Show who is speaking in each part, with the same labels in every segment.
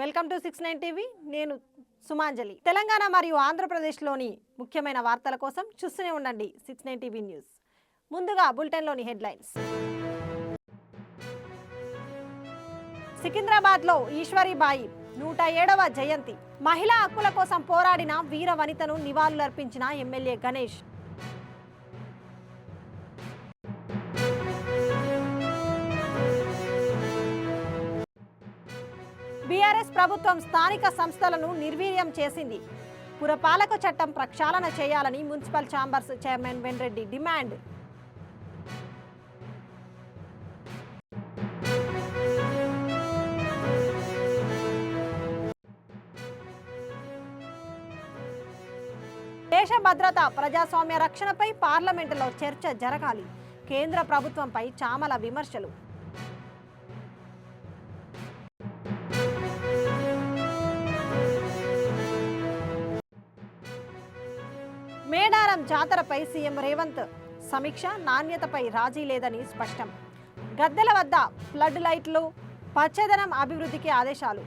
Speaker 1: Welcome to 69 TV. నేను సుమాంజలి. తెలంగాణ మరియు ఆంధ్రప్రదేశ్లోని ముఖ్యమైన వార్తల కోసం చూస్తూనే ఉండండి 69 టీవీ న్యూస్. ముందుగా బులెటిన్లోని హెడ్లైన్స్. సికింద్రాబాద్లో ఈశ్వరీబాయి 107వ జయంతి. మహిళా హక్కుల కోసం పోరాడిన వీర వనితను నివాళులర్పించిన ఎమ్మెల్యే గణేష్. బీఆర్ఎస్ ప్రభుత్వం స్థానిక సంస్థలను నిర్వీర్యం చేసింది. పురపాలక చట్టం ప్రక్షాళన చేయాలని municipal chambers chairman Venreddy demand. దేశ భద్రత, ప్రజాస్వామ్య రక్షణపై పార్లమెంటులో చర్చ జరగాలి. కేంద్ర ప్రభుత్వంపై చామల విమర్శలు. మేడారం జాతరపై సీఎం రేవంత్ సమీక్ష. నాణ్యతపై రాజీ లేదని స్పష్టం. గద్దెల వద్ద ఫ్లడ్ లైట్లు, పచ్చదనం అభివృద్ధికి ఆదేశాలు.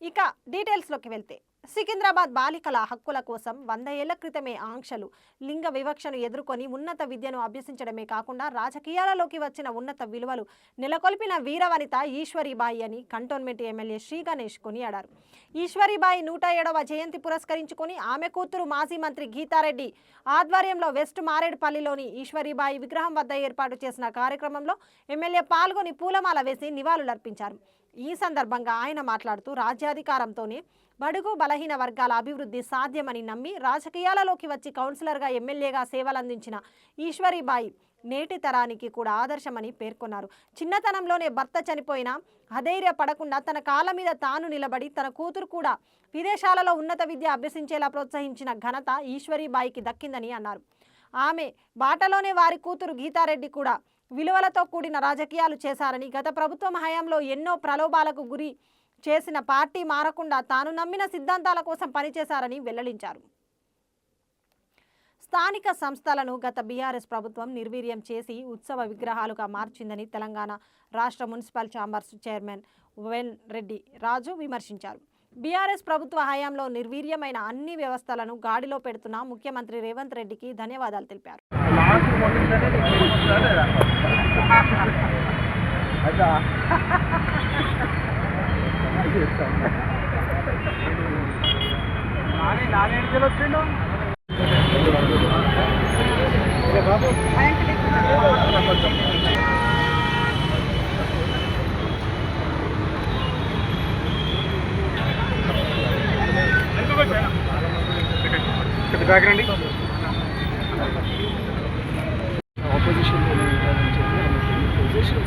Speaker 1: ఇక డీటెయిల్స్లోకి వెళ్తే, సికింద్రాబాద్ బాలికల హక్కుల కోసం 100 ఏళ్ల క్రితమే ఆంక్షలు, లింగ వివక్షను ఎదుర్కొని ఉన్నత విద్యను అభ్యసించడమే కాకుండా రాజకీయాలలోకి వచ్చిన ఉన్నత విలువలు నెలకొల్పిన వీరవనిత ఈశ్వరీబాయి అని కంటోన్మెంట్ ఎమ్మెల్యే శ్రీ గణేష్ కొనియాడారు. ఈశ్వరీబాయి 107వ జయంతి పురస్కరించుకొని ఆమె కూతురు మాజీ మంత్రి గీతారెడ్డి ఆధ్వర్యంలో వెస్ట్ మారేడుపల్లిలోని ఈశ్వరీబాయి విగ్రహం వద్ద ఏర్పాటు చేసిన కార్యక్రమంలో ఎమ్మెల్యే పాల్గొని పూలమాల వేసి నివాళులర్పించారు. ఈ సందర్భంగా ఆయన మాట్లాడుతూ, రాజ్యాధికారంతోనే బడుగు బలహీన వర్గాల అభివృద్ధి సాధ్యమని నమ్మి రాజకీయాలలోకి వచ్చి కౌన్సిలర్గా, ఎమ్మెల్యేగా సేవలందించిన ఈశ్వరీబాయి నేటి తరానికి కూడా ఆదర్శమని పేర్కొన్నారు. చిన్నతనంలోనే భర్త చనిపోయినా అధైర్యపడకుండా తన కాళ్ళ మీద తాను నిలబడి తన కూతురు కూడా విదేశాలలో ఉన్నత విద్య అభ్యసించేలా ప్రోత్సహించిన ఘనత ఈశ్వరీబాయికి దక్కిందని అన్నారు. ఆమె బాటలోనే వారి కూతురు గీతారెడ్డి కూడా విలువలతో కూడిన రాజకీయాలు చేశారని, గత ప్రభుత్వం హయాంలో ఎన్నో ప్రలోభాలకు గురి చేసిన పార్టీ మారకుండా తాను నమ్మిన సిద్ధాంతాల కోసం పనిచేశారని వెల్లడించారు. స్థానిక సంస్థలను గత బీఆర్ఎస్ ప్రభుత్వం నిర్వీర్యం చేసి ఉత్సవ విగ్రహాలుగా మార్చిందని తెలంగాణ రాష్ట్ర మున్సిపల్ ఛాంబర్స్ చైర్మన్ వెన్రెడ్డి రాజు విమర్శించారు. బీఆర్ఎస్ ప్రభుత్వ హయాంలో నిర్వీర్యమైన అన్ని వ్యవస్థలను గాడిలో పెడుతున్న ముఖ్యమంత్రి రేవంత్ రెడ్డికి ధన్యవాదాలు తెలిపారు.
Speaker 2: ఆపోజిషన్లో ఉంటారని చెప్పి పొజిషన్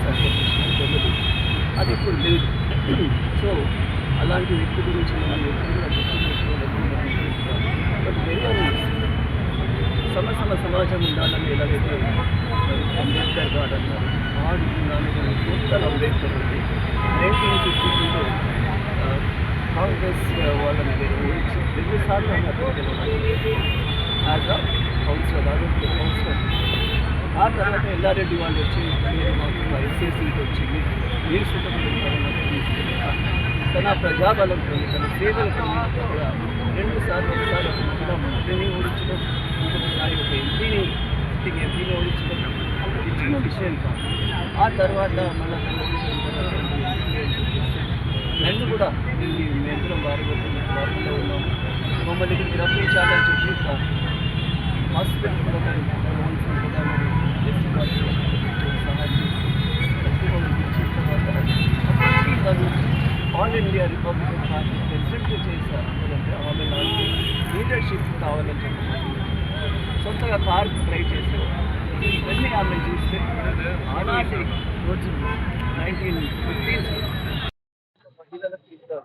Speaker 2: అది ఇప్పుడు లేదు. సో అలాంటి వ్యక్తి గురించి బట్ సమసమ సమాజం ఉండాలని ఎలాగైతే అంబేద్కర్ గారు అన్నారు, మొత్తం అంబేద్కర్ ఉంది. 1952లో కాంగ్రెస్ వాళ్ళని ఎన్నిసార్లు యాజ్ అ కౌన్సిలర్, ఆరోగ్య కౌన్సిలర్. ఆ తర్వాత ఎల్లారెడ్డి వాళ్ళు వచ్చి మాకు ఎస్ఏ సీట్ వచ్చింది, మీరు తన ప్రజాబలంతో తన సేవలతో కూడా 2 సార్లు ఒకసారి మహిళా మంత్రిని ఓడించడం, ఇంకొకసారి ఒక ఎంపీని ఓడించడం ఇచ్చిన విషయం కాదు. ఆ తర్వాత మళ్ళీ నన్ను కూడా మేందరం వారిలో ఉన్నాము, మమ్మల్ని ఇక్కడికి రప్పించాలని చెప్పి హాస్పిటల్ కూడా సహాయం చేసి all India Republican party president చేశారు. అంటే ఆమె లాంటి లీడర్షిప్ కావాలని చెప్పి సొంతగా కార్ డ్రైవ్ చేశారు. ఇవన్నీ ఆమె చూస్తే ఆనాటి రోజు 1915 మహిళలకి చెప్పాలి కదా.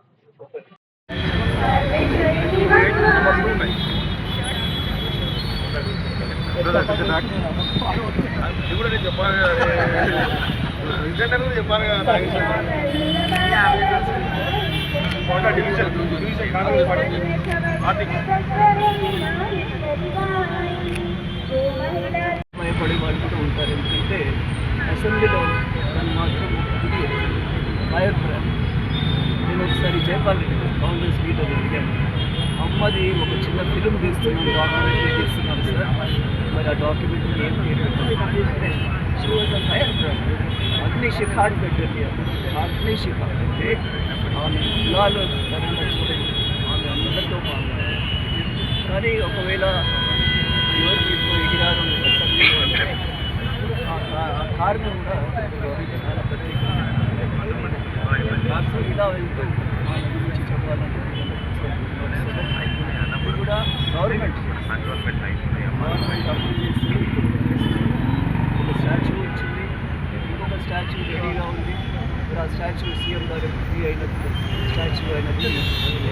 Speaker 2: భయపడే వాళ్ళు కూడా ఉంటారు. ఎందుకంటే అసెంబ్లీలో తన ఇది మాత్రం ఇది ఫైర్ బ్రాండ్. నేను ఒకసారి జైపాల్ రెడ్డి కాంగ్రెస్ లీడర్ అడిగాను, అమ్మది ఒక చిన్న ఫిలిం తీస్తున్నాను, డాక్యుమెంటరీ తీస్తున్నాను సార్, మరి ఆ డాక్యుమెంటరీ ఏం పేరు పెట్టారు? She was a fire brand. అగ్నిశిఖ అని పెట్టండి. అగ్నిశిఖ అంటే ఆమె కులాలు ధరంగా చూడండి, ఆమె అందరితో మాట్లాడారు. కానీ ఒకవేళ ఎవరికి ఎక్కువ ఎగిరారు అసెంబ్లీలో అంటే ఆ కారణం కూడా చాలా ప్రత్యేకంగా. ఇలా వెళ్తూ ఆమె గురించి చెప్పాలంటే ఇది కూడా గవర్నమెంట్ అప్రూవ్ చేసి ఒక స్టాచ్యూ వచ్చింది, ఇంకొక స్టాచ్యూ రెడీగా ఉంది. ఇప్పుడు ఆ స్టాచ్యూ సీఎం గారు ఫ్రీ అయినప్పుడు స్టాచ్యూ అయినప్పుడు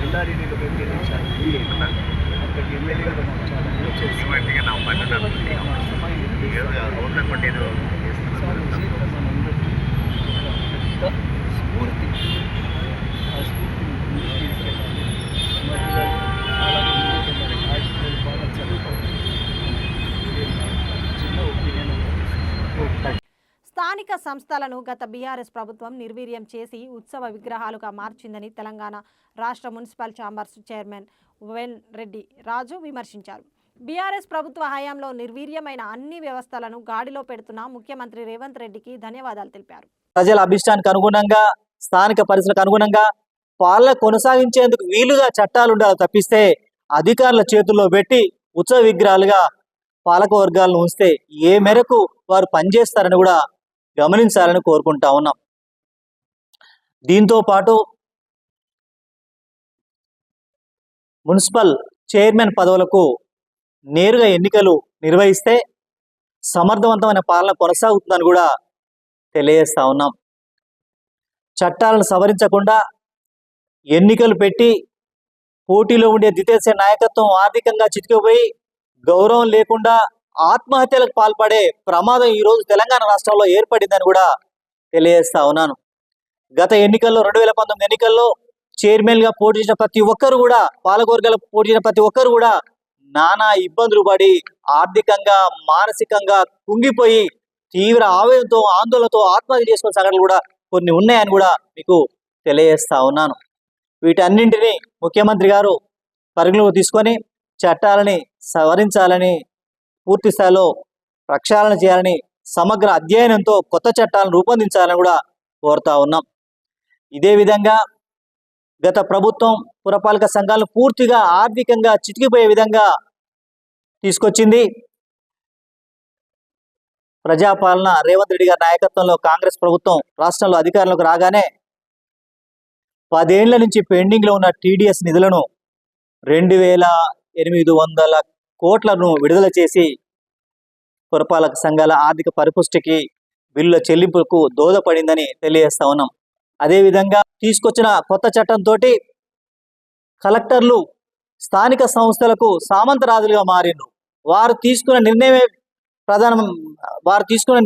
Speaker 2: ఎల్లారెడ్డిలో పెట్టి వెళ్ళించారు. అక్కడికి ఎమ్మెల్యేలు మాకు చాలా హెల్ప్ చేసి పెద్ద స్ఫూర్తి, ఆ స్ఫూర్తిని ముందుకు తీసుకెళ్ళాలి. మహిళలు అలాగే ముందుకెళ్ళాలి. ఆడపిల్లలు బాగా చదువుకోవాలి. చిన్న ఒపీనియన్.
Speaker 1: స్థానిక సంస్థలను గత బీఆర్ఎస్ ప్రభుత్వం నిర్వీర్యం చేసి ఉత్సవ విగ్రహాలుగా మార్చిందని తెలంగాణ రాష్ట్ర municipal chambers chairman Ven Reddy Raju విమర్శించారు. బీఆర్ఎస్ ప్రభుత్వ హయాంలో నిర్వీర్యమైన అన్ని వ్యవస్థలను గాడిలో పెడుతున్న ముఖ్యమంత్రి రేవంత్ రెడ్డికి ధన్యవాదాలు తెలిపారు.
Speaker 3: ప్రజల అభిష్టానికి అనుగుణంగా, స్థానిక పరిస్థితులకు అనుగుణంగా పాలన కొనసాగించేందుకు వీలుగా చట్టాలు ఉండాలి తప్పిస్తే అధికారుల చేతుల్లో పెట్టి ఉత్సవ విగ్రహాలుగా పాలక వర్గాలను ఉంచితే ఏ మేరకు వారు పనిచేస్తారని కూడా గమనించాలని కోరుకుంటా ఉన్నాం. దీంతో పాటు మున్సిపల్ చైర్మన్ పదవులకు నేరుగా ఎన్నికలు నిర్వహిస్తే సమర్థవంతమైన పాలన కొనసాగుతుందని కూడా తెలియజేస్తా ఉన్నాం. చట్టాలను సవరించకుండా ఎన్నికలు పెట్టి పోటీలో ఉండే ద్వితీయ నాయకత్వం ఆర్థికంగా చితికిపోయి గౌరవం లేకుండా ఆత్మహత్యలకు పాల్పడే ప్రమాదం ఈరోజు తెలంగాణ రాష్ట్రంలో ఏర్పడిందని కూడా తెలియజేస్తా ఉన్నాను. గత ఎన్నికల్లో 2019 ఎన్నికల్లో చైర్మన్గా పోటీ చేసిన ప్రతి ఒక్కరు కూడా, పాలకవర్గాలకు పోటీ చేసిన ప్రతి ఒక్కరు కూడా నానా ఇబ్బందులు పడి ఆర్థికంగా మానసికంగా కుంగిపోయి తీవ్ర ఆవేదనతో ఆందోళనతో ఆత్మహత్య చేసుకున్న సంఘటనలు కూడా కొన్ని ఉన్నాయని కూడా మీకు తెలియజేస్తా ఉన్నాను. వీటన్నింటినీ ముఖ్యమంత్రి గారు పరిగణలోకి తీసుకొని చట్టాలని సవరించాలని, పూర్తి స్థాయిలో ప్రక్షాళన చేయాలని, సమగ్ర అధ్యయనంతో కొత్త చట్టాలను రూపొందించాలని కూడా కోరుతా ఉన్నాం. ఇదే విధంగా గత ప్రభుత్వం పురపాలక సంఘాలను పూర్తిగా ఆర్థికంగా చితికిపోయే విధంగా తీసుకొచ్చింది. ప్రజాపాలన రేవంత్ రెడ్డి గారి నాయకత్వంలో కాంగ్రెస్ ప్రభుత్వం రాష్ట్రంలో అధికారంలోకి రాగానే 10 ఏళ్ల నుంచి పెండింగ్లో ఉన్న టీడీఎస్ నిధులను 2800 కోట్లను విడుదల చేసి పురపాలక సంఘాల ఆర్థిక పరిపుష్టికి, బిల్లుల చెల్లింపులకు దోహదపడిందని తెలియజేస్తా ఉన్నాం. అదేవిధంగా తీసుకొచ్చిన కొత్త చట్టంతో కలెక్టర్లు స్థానిక సంస్థలకు సామంతరాజులుగా మారిండ్రు. వారు తీసుకున్న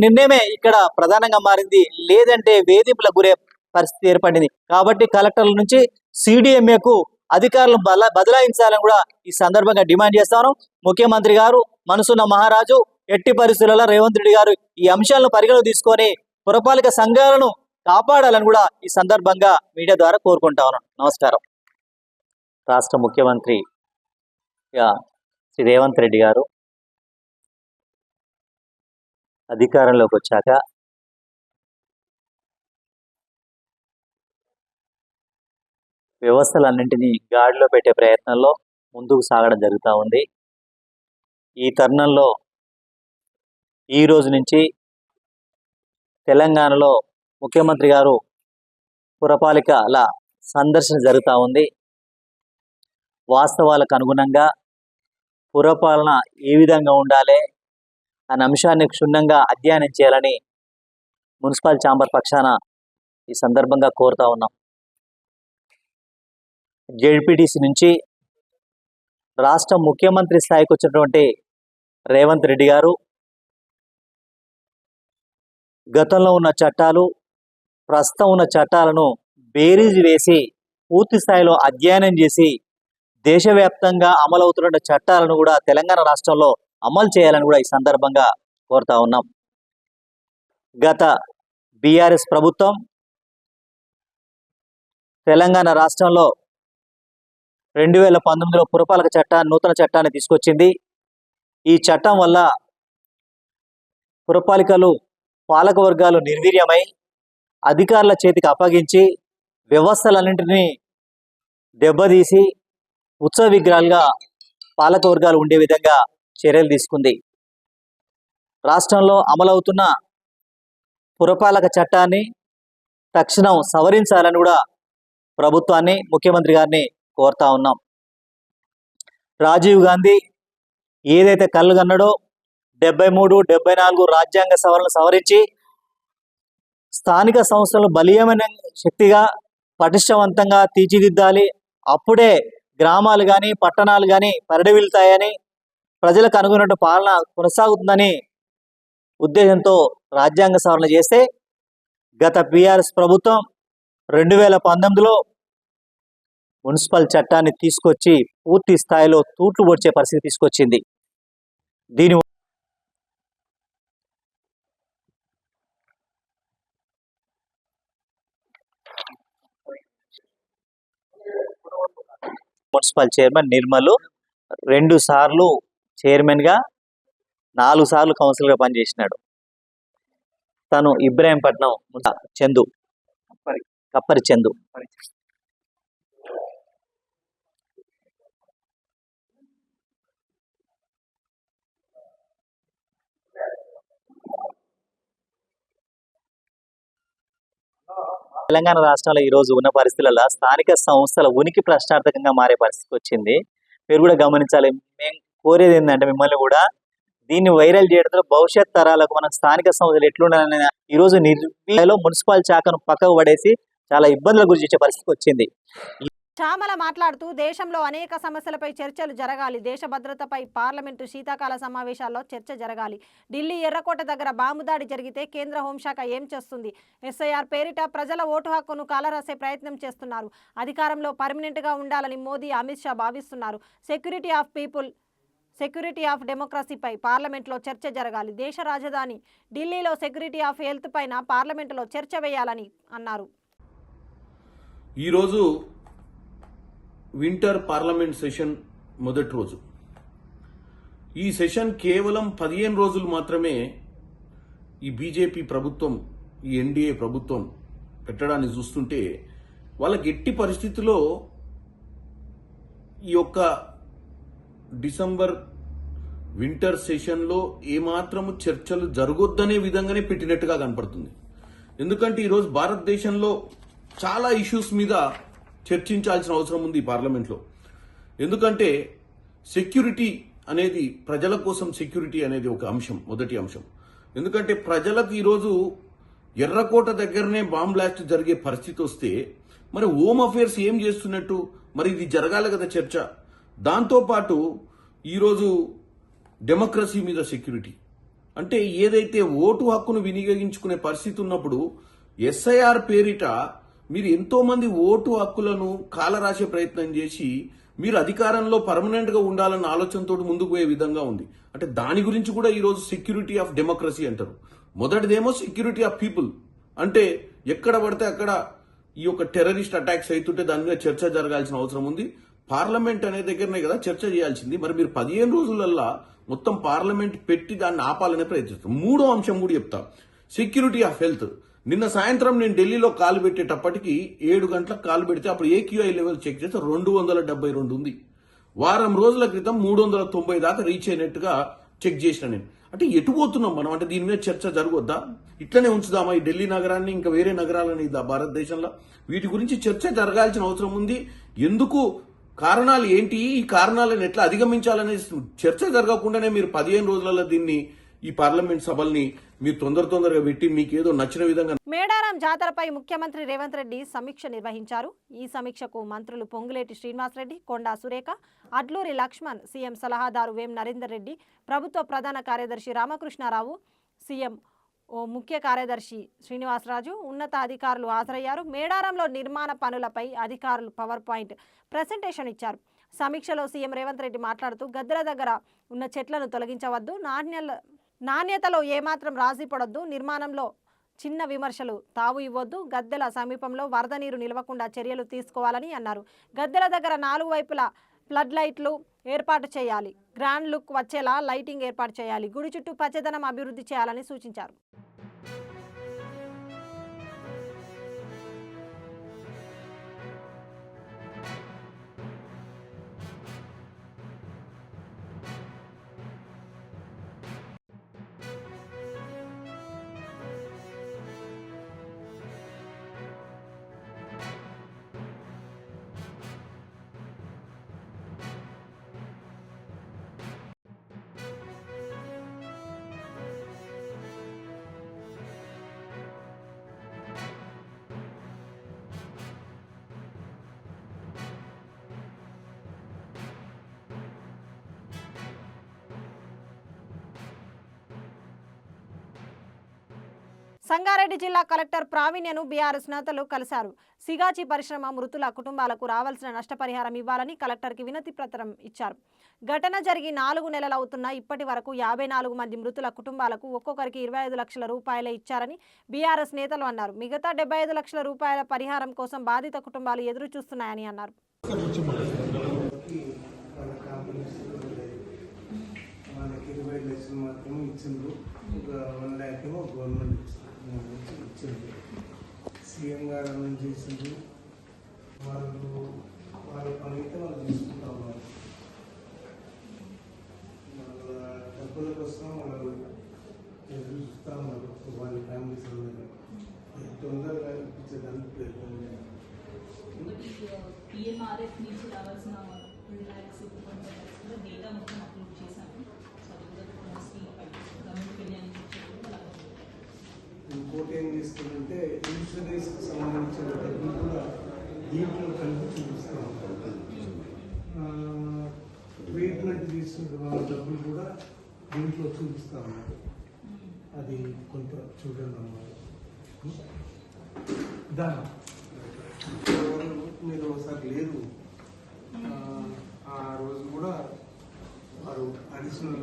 Speaker 3: నిర్ణయమే ఇక్కడ ప్రధానంగా మారింది, లేదంటే వేధింపులకు గురే పరిస్థితి ఏర్పడింది. కాబట్టి కలెక్టర్ల నుంచి సిడిఎంఏకు అధికారులను బదలాయించాలని కూడా ఈ సందర్భంగా డిమాండ్ చేస్తాను. ముఖ్యమంత్రి గారు మనసున్న మహారాజు, ఎట్టి పరిస్థితులలో రేవంత్ రెడ్డి గారు ఈ అంశాలను పరిగణలోకి తీసుకొని పురపాలక సంఘాలను కాపాడాలని కూడా ఈ సందర్భంగా మీడియా ద్వారా కోరుకుంటా ఉన్నాను. నమస్కారం. రాష్ట్ర ముఖ్యమంత్రి శ్రీ రేవంత్ రెడ్డి గారు అధికారంలోకి వచ్చాక వ్యవస్థలన్నింటినీ గాడిలో పెట్టే ప్రయత్నంలో ముందుకు సాగడం జరుగుతూ ఉంది. ఈ తరుణంలో ఈ రోజు నుంచి తెలంగాణలో ముఖ్యమంత్రి గారు పురపాలికల సందర్శన జరుగుతూ ఉంది. వాస్తవాలకు అనుగుణంగా పురపాలన ఏ విధంగా ఉండాలి అనే అంశాన్ని క్షుణ్ణంగా అధ్యయనం చేయాలని మున్సిపల్ ఛాంబర్ పక్షాన ఈ సందర్భంగా కోరుతా ఉన్నాం. జెడ్పీటీసీ నుంచి రాష్ట్ర ముఖ్యమంత్రి స్థాయికి వచ్చినటువంటి రేవంత్ రెడ్డి గారు గతంలో ఉన్న చట్టాలు, ప్రస్తుతం ఉన్న చట్టాలను బేరీజు వేసి పూర్తి స్థాయిలో అధ్యయనం చేసి దేశవ్యాప్తంగా అమలవుతున్న చట్టాలను కూడా తెలంగాణ రాష్ట్రంలో అమలు చేయాలని కూడా ఈ సందర్భంగా కోరుతా ఉన్నాం. గత బీఆర్ఎస్ ప్రభుత్వం తెలంగాణ రాష్ట్రంలో 2019లో పురపాలక నూతన చట్టాన్ని తీసుకొచ్చింది. ఈ చట్టం వల్ల పురపాలికలు పాలక వర్గాలు నిర్వీర్యమై అధికారుల చేతికి అప్పగించి వ్యవస్థలన్నింటినీ దెబ్బతీసి ఉత్సవ విగ్రహాలుగా పాలక వర్గాలు ఉండే విధంగా చర్యలు తీసుకుంది. రాష్ట్రంలో అమలవుతున్న పురపాలక చట్టాన్ని తక్షణం సవరించాలని కూడా ప్రభుత్వాన్ని, ముఖ్యమంత్రి గారిని కోరుతా ఉన్నాం. రాజీవ్ గాంధీ ఏదైతే కళ్ళు కన్నాడో 73, 74 రాజ్యాంగ సవరణలు సవరించి స్థానిక సంస్థలను బలీయమైన శక్తిగా పటిష్టవంతంగా తీర్చిదిద్దాలి, అప్పుడే గ్రామాలు కానీ పట్టణాలు కానీ పరిడవిల్తాయని, ప్రజలకు అనుగుణమైన పాలన కొనసాగుతుందని ఉద్దేశంతో రాజ్యాంగ సవరణ చేస్తే గత బీఆర్ఎస్ ప్రభుత్వం 2019లో మున్సిపల్ చట్టాన్ని తీసుకొచ్చి పూర్తి స్థాయిలో తూట్లు పొడిచే పరిస్థితి తీసుకొచ్చింది. దీని మున్సిపల్ చైర్మన్ నిర్మల్ 2 సార్లు చైర్మన్గా 4 సార్లు కౌన్సిలర్గా పనిచేసినాడు. తను ఇబ్రాహీంపట్నం చందు, కప్పరి చందు. తెలంగాణ రాష్ట్రంలో ఈరోజు ఉన్న పరిస్థితులలో స్థానిక సంస్థల ఉనికి ప్రశ్నార్థకంగా మారే పరిస్థితి వచ్చింది. మీరు కూడా గమనించాలి. మేము కోరేది ఏంటంటే మిమ్మల్ని కూడా దీన్ని వైరల్ చేయడంతో భవిష్యత్ తరాలకు మన స్థానిక సంస్థలు ఎట్లుండాలని ఈరోజు నిర్వీర్యంలో మున్సిపల్ శాఖను పక్కకు పడేసి చాలా ఇబ్బందులకు గురి చేసే పరిస్థితి వచ్చింది.
Speaker 1: చామల మాట్లాడుతూ దేశంలో అనేక సమస్యలపై చర్చలు జరగాలి, దేశ భద్రతపై పార్లమెంటు శీతాకాల సమావేశాల్లో చర్చ జరగాలి. ఢిల్లీ ఎర్రకోట దగ్గర బాంబు దాడి జరిగితే కేంద్ర హోంశాఖ ఏం చేస్తుంది? ఎస్ఐఆర్ పేరిట ప్రజల ఓటు హక్కును కాలరాసే ప్రయత్నం చేస్తున్నారు. అధికారంలో పర్మనెంట్గా ఉండాలని మోదీ, అమిత్ షా భావిస్తున్నారు. Security of people, security of డెమోక్రసీపై పార్లమెంట్లో చర్చ జరగాలి. దేశ రాజధాని ఢిల్లీలో సెక్యూరిటీ ఆఫ్ హెల్త్ పైన పార్లమెంటులో చర్చ వేయాలని అన్నారు.
Speaker 4: ఈరోజు వింటర్ పార్లమెంట్ సెషన్ మొదటి రోజు. ఈ సెషన్ కేవలం 15 రోజులు మాత్రమే ఈ బీజేపీ ప్రభుత్వం, ఈ ఎన్డీఏ ప్రభుత్వం పెట్టడాన్ని చూస్తుంటే వాళ్ళకి ఎట్టి పరిస్థితుల్లో ఈ యొక్క డిసెంబర్ వింటర్ సెషన్లో ఏమాత్రము చర్చలు జరగొద్దనే విధంగానే పెట్టినట్టుగా కనపడుతుంది. ఎందుకంటే ఈరోజు భారతదేశంలో చాలా ఇష్యూస్ మీద చర్చించాల్సిన అవసరం ఉంది పార్లమెంట్లో. ఎందుకంటే సెక్యూరిటీ అనేది, ప్రజల కోసం సెక్యూరిటీ అనేది ఒక అంశం, మొదటి అంశం. ఎందుకంటే ప్రజలకు ఈరోజు ఎర్రకోట దగ్గరనే బాంబ్ బ్లాస్ట్ జరిగే పరిస్థితి వస్తే మరి హోమ్ అఫేర్స్ ఏం చేస్తున్నట్టు? మరి ఇది జరగాలి కదా చర్చ. దాంతోపాటు ఈరోజు డెమోక్రసీ మీద సెక్యూరిటీ అంటే ఏదైతే ఓటు హక్కును వినియోగించుకునే పరిస్థితి ఉన్నప్పుడు ఎస్ఐఆర్ పేరిట మీరు ఎంతో మంది ఓటు హక్కులను కాలరాసే ప్రయత్నం చేసి మీరు అధికారంలో పర్మనెంట్ గా ఉండాలన్న ఆలోచనతో ముందుకు పోయే విధంగా ఉంది. అంటే దాని గురించి కూడా ఈరోజు సెక్యూరిటీ ఆఫ్ డెమోక్రసీ అంటారు. మొదటిదేమో సెక్యూరిటీ ఆఫ్ పీపుల్, అంటే ఎక్కడ పడితే అక్కడ ఈ యొక్క టెర్రరిస్ట్ అటాక్స్ అవుతుంటే దాని మీద చర్చ జరగాల్సిన అవసరం ఉంది. పార్లమెంట్ అనే దగ్గరనే కదా చర్చ చేయాల్సింది. మరి మీరు 15 రోజులల్లా మొత్తం పార్లమెంట్ పెట్టి దాన్ని ఆపాలనే ప్రయత్నిస్తారు. మూడో అంశం కూడా చెప్తా, సెక్యూరిటీ ఆఫ్ హెల్త్. నిన్న సాయంత్రం నేను ఢిల్లీలో కాలు పెట్టేటప్పటికి 7 గంటలకు కాలు పెడితే అప్పుడు ఏక్యూఐ లెవెల్ చెక్ చేస్తే 272 ఉంది. వారం రోజుల క్రితం 390 దాకా రీచ్ అయినట్టుగా చెక్ చేసిన నేను. అంటే ఎటు పోతున్నాం మనం? అంటే దీని మీద చర్చ జరగొద్దా? ఇట్లనే ఉంచుదామా ఈ ఢిల్లీ నగరాన్ని, ఇంకా వేరే నగరాలని భారతదేశంలో? వీటి గురించి చర్చ జరగాల్సిన అవసరం ఉంది. ఎందుకు, కారణాలు ఏంటి, ఈ కారణాలను ఎట్లా అధిగమించాలనే చర్చ జరగకుండానే మీరు 15 రోజులలో దీన్ని, ఈ పార్లమెంట్ సభల్ని మీరు తొందరగా పెట్టి మీకు ఏదో నచ్చిన విధంగా.
Speaker 1: మేడారం జాతరపై ముఖ్యమంత్రి రేవంత్ రెడ్డి సమీక్ష నిర్వహించారు. ఈ సమీక్షకు మంత్రులు పొంగులేటి శ్రీనివాసరెడ్డి, కొండా సురేఖ, అడ్లూరి లక్ష్మణ్, సీఎం సలహాదారు వేం నరేందర్ రెడ్డి, ప్రభుత్వ ప్రధాన కార్యదర్శి రామకృష్ణారావు, సీఎం ముఖ్య కార్యదర్శి శ్రీనివాసరాజు, ఉన్నత అధికారులు హాజరయ్యారు. మేడారంలో నిర్మాణ పనులపై అధికారులు పవర్ పాయింట్ ప్రెజెంటేషన్ ఇచ్చారు. సమీక్షలో సీఎం రేవంత్ రెడ్డి మాట్లాడుతూ గద్దెల దగ్గర ఉన్న చెట్లను తొలగించవద్దు, నాణ్యతలో ఏమాత్రం రాజీ పడొద్దు, నిర్మాణంలో చిన్న విమర్శలు తావు ఇవ్వొద్దు, గద్దెల సమీపంలో వరద నీరు నిలవకుండా చర్యలు తీసుకోవాలని అన్నారు. గద్దెల దగ్గర 4 వైపులా ఫ్లడ్ లైట్లు ఏర్పాటు చేయాలి, గ్రాండ్ లుక్ వచ్చేలా లైటింగ్ ఏర్పాటు చేయాలి, గుడి చుట్టూ పచ్చదనం అభివృద్ధి చేయాలని సూచించారు. సంగారెడ్డి జిల్లా కలెక్టర్ ప్రావీణ్యను బీఆర్ఎస్ నేతలు కలిశారు. సిగాచి పరిశ్రమ మృతుల కుటుంబాలకు రావాల్సిన నష్టపరిహారం ఇవ్వాలని కలెక్టర్కి వినతి పత్రం ఇచ్చారు. ఘటన జరిగి 4 నెలలు అవుతున్నా ఇప్పటి వరకు 54 మంది మృతుల కుటుంబాలకు ఒక్కొక్కరికి 25 లక్షల రూపాయలే ఇచ్చారని బీఆర్ఎస్ నేతలు అన్నారు. మిగతా 75 లక్షల రూపాయల పరిహారం కోసం బాధిత కుటుంబాలు ఎదురు చూస్తున్నాయని అన్నారు.
Speaker 5: సీఎం గారు నుంచి చేసింది వాళ్ళ పని అయితే వాళ్ళు తీసుకుంటా ఉన్నారు. వాళ్ళ డబ్బుల కోసం వాళ్ళు ఎదురు చూస్తూ ఉన్నారు. వాళ్ళ ఫ్యామిలీస్ అందరూ తొందరగా ఇప్పించేదానికి ప్రయత్నం చేయాలి.
Speaker 6: PMRF నుంచి రావాల్సిన 2 lakhs డేటా మొత్తం అప్లోడ్ చేశాను.
Speaker 5: ఇంకోటి ఏం చేస్తుందంటే ఇన్సూరెన్స్కి సంబంధించిన డబ్బులు కూడా దీంట్లో కలిపి చూపిస్తాం. ట్రీట్మెంట్ తీసుకున్న వాళ్ళ డబ్బులు కూడా దీంట్లో చూపిస్తా ఉన్నారు. అది కొంత చూడండి అన్నమాట. దాని మీరు ఒకసారి లేదు ఆ రోజు కూడా వారు అడిషనల్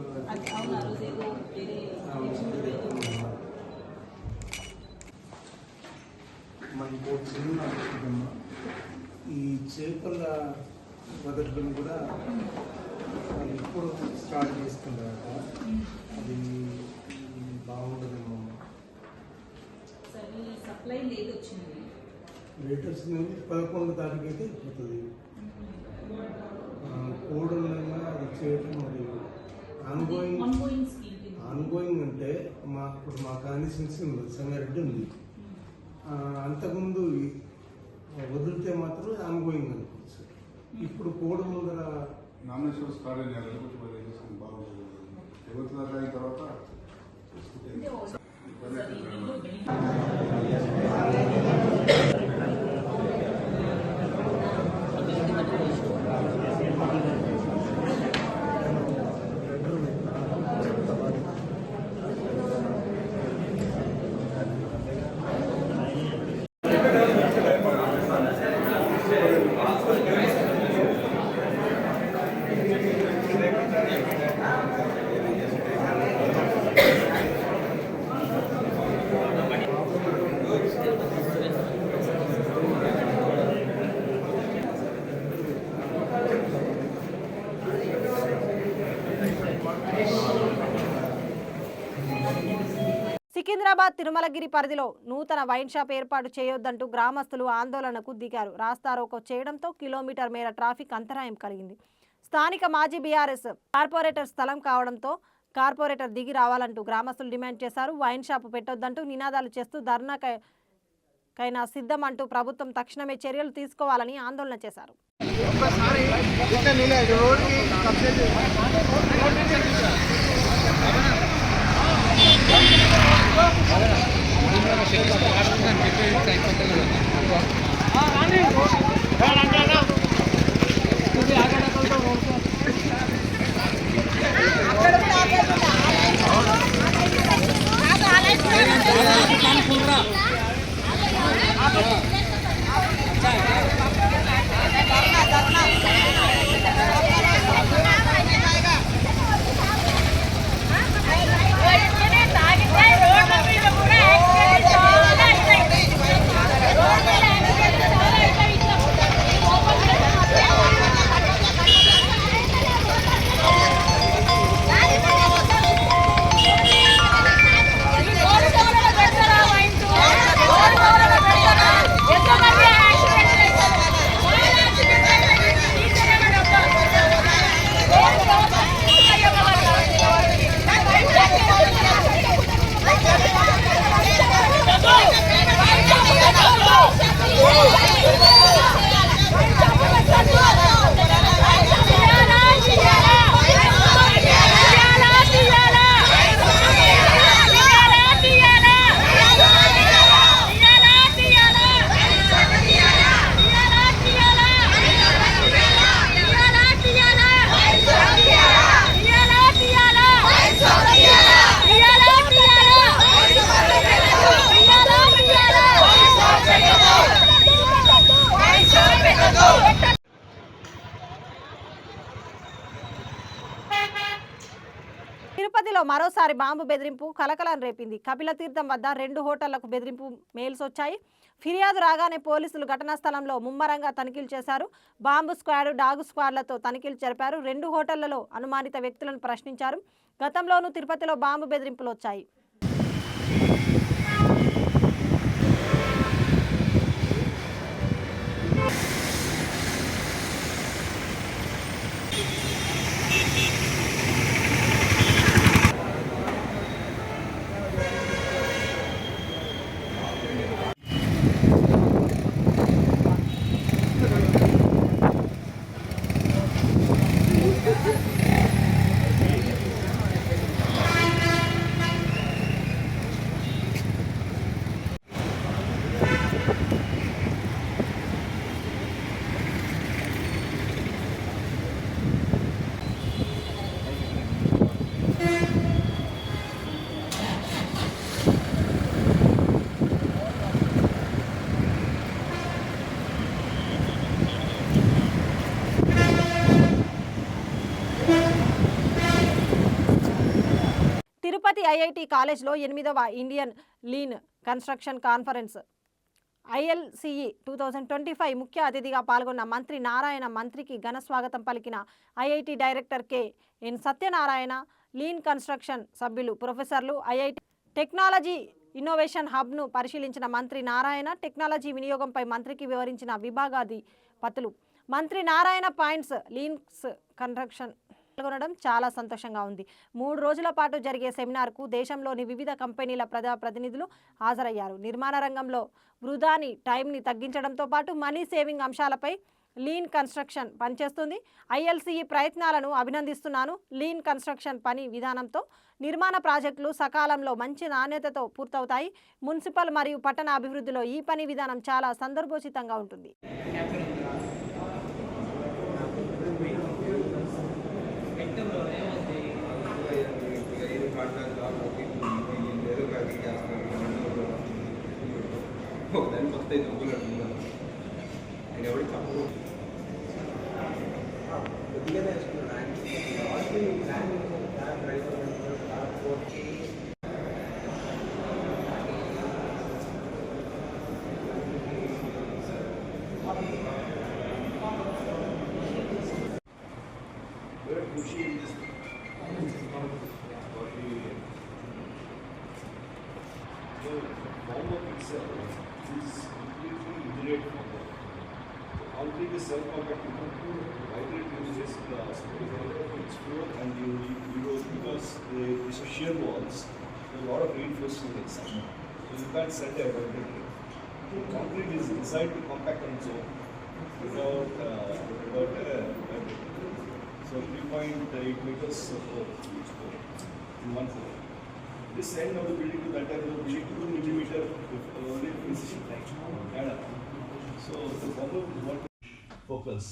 Speaker 5: మనకు చిన్న ఈ చేపల మొదటిని కూడా వాళ్ళు ఇప్పుడు స్టార్ట్ చేసుకుంటారట. అది బాగుంటుందేమో.
Speaker 6: సప్లై లేట్ వచ్చింది.
Speaker 5: లేట్ వచ్చింది 11 తారీఖు అయితే అయిపోతుంది. కోడ్ ఉండగా అది చేయటం మరి ఆన్గోయింగ్ అంటే ఇప్పుడు మా కాన్స్టిట్యున్సీ ఉంది, సంగారెడ్డి ఉంది. అంతకుముందు వదిలితే మాత్రం ఆన్గోయింగ్ అనుకోవచ్చు. ఇప్పుడు కోడ్ ముందర
Speaker 7: నామినేషన్ స్టార్ట్ అయిన బాగుంటుంది. అయిన తర్వాత
Speaker 1: సికింద్రాబాద్ తిరుమలగిరి పరిధిలో నూతన వైన్ షాప్ ఏర్పాటు చేయొద్దంటూ గ్రామస్తులు ఆందోళనకు దిగారు. రాస్తారోకో చేయడంతో కిలోమీటర్ మేర ట్రాఫిక్ అంతరాయం కలిగింది. స్థానిక మాజీ బీఆర్ఎస్ కార్పొరేటర్ స్థలం కావడంతో కార్పొరేటర్ దిగి రావాలంటూ గ్రామస్తులు డిమాండ్ చేశారు. వైన్ షాపు పెట్టొద్దంటూ నినాదాలు చేస్తూ ధర్నాకైనా సిద్ధమంటూ ప్రభుత్వం తక్షణమే చర్యలు తీసుకోవాలని ఆందోళన చేశారు.
Speaker 8: रोड
Speaker 1: మరోసారి బాంబు బెదిరింపు కలకలం రేపింది. కపిలతీర్థం వద్ద 2 హోటళ్లకు బెదిరింపు మెయిల్స్ వచ్చాయి. ఫిర్యాదు రాగానే పోలీసులు ఘటనా స్థలంలో ముమ్మరంగా తనిఖీలు చేశారు. బాంబు స్క్వాడ్, డాగ్ స్క్వాడ్లతో తనిఖీలు జరిపారు. 2 హోటళ్లలో అనుమానిత వ్యక్తులను ప్రశ్నించారు. గతంలోనూ తిరుపతిలో బాంబు బెదిరింపులు వచ్చాయి. తిరుపతి ఐఐటి కాలేజ్లో 8వ Indian lean construction conference ILCE 2025 ముఖ్య అతిథిగా పాల్గొన్న మంత్రి నారాయణ మంత్రికి ఘన స్వాగతం పలికిన IIT director KN Satyanarayana, lean construction సభ్యులు, ప్రొఫెసర్లు, ఐఐటి టెక్నాలజీ ఇన్నోవేషన్ హబ్ను పరిశీలించిన మంత్రి నారాయణ టెక్నాలజీ వినియోగంపై మంత్రికి వివరించిన విభాగాధిపతులు. మంత్రి నారాయణ పాయింట్స్ లీన్స్ కన్స్ట్రక్షన్ పాల్గొనడం చాలా సంతోషంగా ఉంది. 3 రోజుల పాటు జరిగే సెమినార్కు దేశంలోని వివిధ కంపెనీల ప్రతినిధులు హాజరయ్యారు. నిర్మాణ రంగంలో వృధాని టైంని తగ్గించడంతో పాటు మనీ సేవింగ్ అంశాలపై లీన్ కన్స్ట్రక్షన్ పనిచేస్తుంది. ILCE ప్రయత్నాలను అభినందిస్తున్నాను. లీన్ కన్స్ట్రక్షన్ పని విధానంతో నిర్మాణ ప్రాజెక్టులు సకాలంలో మంచి నాణ్యతతో పూర్తవుతాయి. మున్సిపల్ మరియు పట్టణ అభివృద్ధిలో ఈ పని విధానం చాలా సందర్భోచితంగా ఉంటుంది.
Speaker 8: దాన్ని కొత్త డబ్బులు నేను ఎవరు తప్పు కొద్దిగానే
Speaker 9: concrete is self-compacting. Vibrate uses and because these are shear walls, there are a lot of reinforcement inside. So you can't set a vibrator. Concrete is designed to compact on its own without vibrator. So 3.8 meters of in 1 floor. This end of the building to that end of the building 2 millimeter only precision line. So the problem is what focus.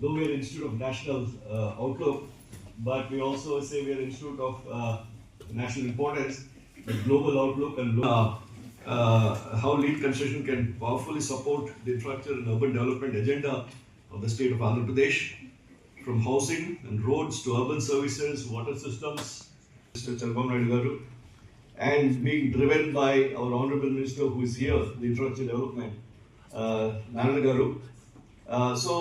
Speaker 9: Though we are Institute of National Outlook, but we also say we are Institute of National Importance, global outlook and how lean construction can powerfully support the infrastructure and urban development agenda of the state of Andhra Pradesh, from housing and roads to urban services, water systems, Mr. Chandrambabu Naidu Garu, and being driven by our Honorable Minister who is here, the infrastructure development, Narayana Garu. So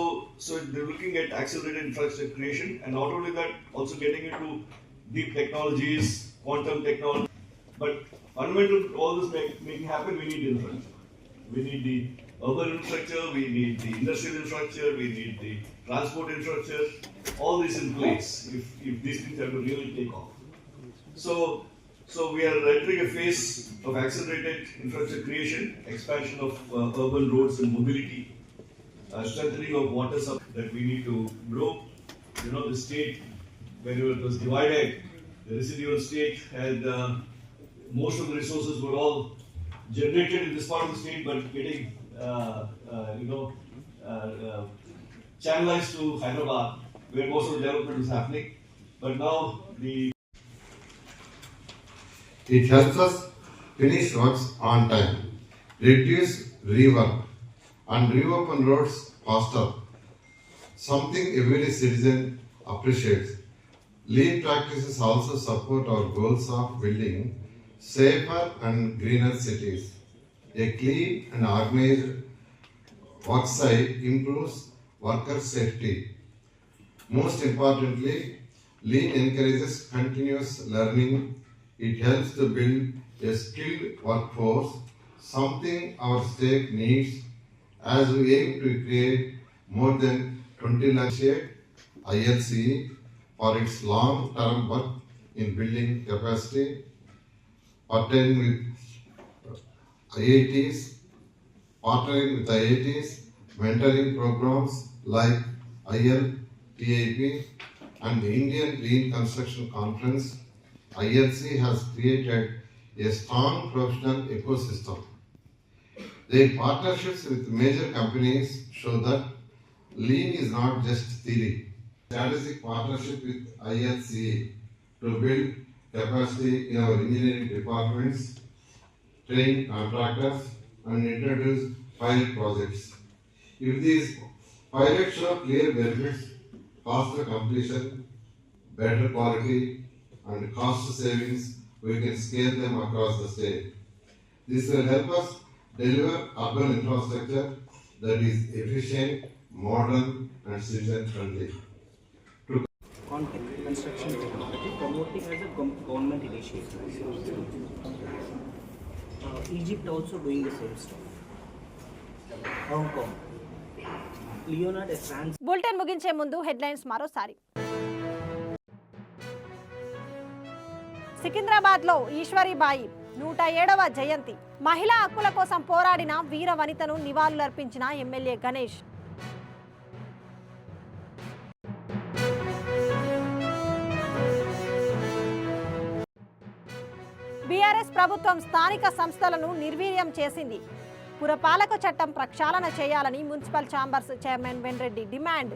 Speaker 9: they're looking at accelerated infrastructure creation, and not only that, also getting into deep technologies, quantum technology. But fundamental to all this making happen, we need infrastructure. We need the urban infrastructure, we need the industrial infrastructure, we need the transport infrastructure, all this in place if these things have to really take off. So we are entering a phase of accelerated infrastructure creation, expansion of urban roads and mobility, strengthening of water supply that we need to grow. You know, the state, when it was divided, the residual state had most of the resources were all generated in this part of the state, but getting channelized to Hyderabad, where most of the development was happening. But now
Speaker 7: it helps us finish works on time, reduce rework, and reopen roads faster. Something every citizen appreciates. Lean practices also support our goals of building safer and greener cities. A clean and organized worksite improves worker safety. Most importantly, Lean encourages continuous learning. It helps to build a skilled workforce, something our state needs as we aim to create more than 20 lakh ILCE for its long-term work in building capacity, partnering with IITs, mentoring programs like ILTAP and the Indian Lean Construction Conference. ILC has created a strong professional ecosystem. Their partnerships with major companies show that Lean is not just theory. Strategic partnership with ILCE to build capacity in our engineering departments, train contractors, and introduce pilot projects. If these pilots show clear benefits, faster completion, better quality, and cost savings, we can scale them across the state. This will help us deliver urban infrastructure that is efficient, modern, and citizen-friendly.
Speaker 2: Contact construction technology promoting as a government initiative. Egypt also doing the same stuff. Hong Kong. Leonardo France.
Speaker 1: Bulletin ముగించే ముందు headlines మరోసారి. సికింద్రాబాద్లో ఈశ్వరీబాయి 107వ జయంతి. మహిళా హక్కుల కోసం పోరాడిన వీర వనితను నివాళులర్పించిన MLA Ganesh. BRS ప్రభుత్వం స్థానిక సంస్థలను నిర్వీర్యం చేసింది. పురపాలక చట్టం ప్రక్షాళన చేయాలని municipal chambers chairman Venreddy demand.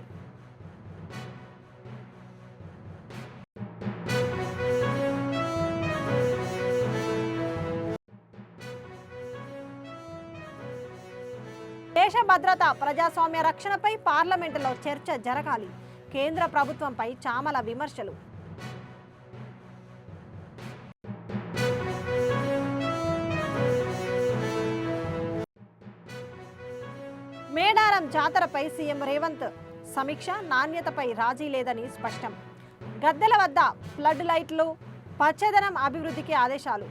Speaker 1: దేశ భద్రత, ప్రజాస్వామ్య రక్షణపై పార్లమెంటులో చర్చ జరగాలి. కేంద్ర ప్రభుత్వంపై చామల విమర్శలు. మేడారం జాతరపై సీఎం రేవంత్ సమీక్ష. నాణ్యతపై రాజీ లేదని స్పష్టం. గద్దెల వద్ద ఫ్లడ్ లైట్లు, పచ్చదనం అభివృద్ధికి ఆదేశాలు.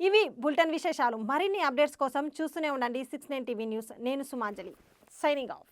Speaker 1: ఇవి బులెటిన్ విశేషాలు. మరిన్ని అప్డేట్స్ కోసం చూస్తూనే ఉండండి 69 టీవీ న్యూస్. నేను సుమాంజలి, సైనింగ్ ఆఫ్.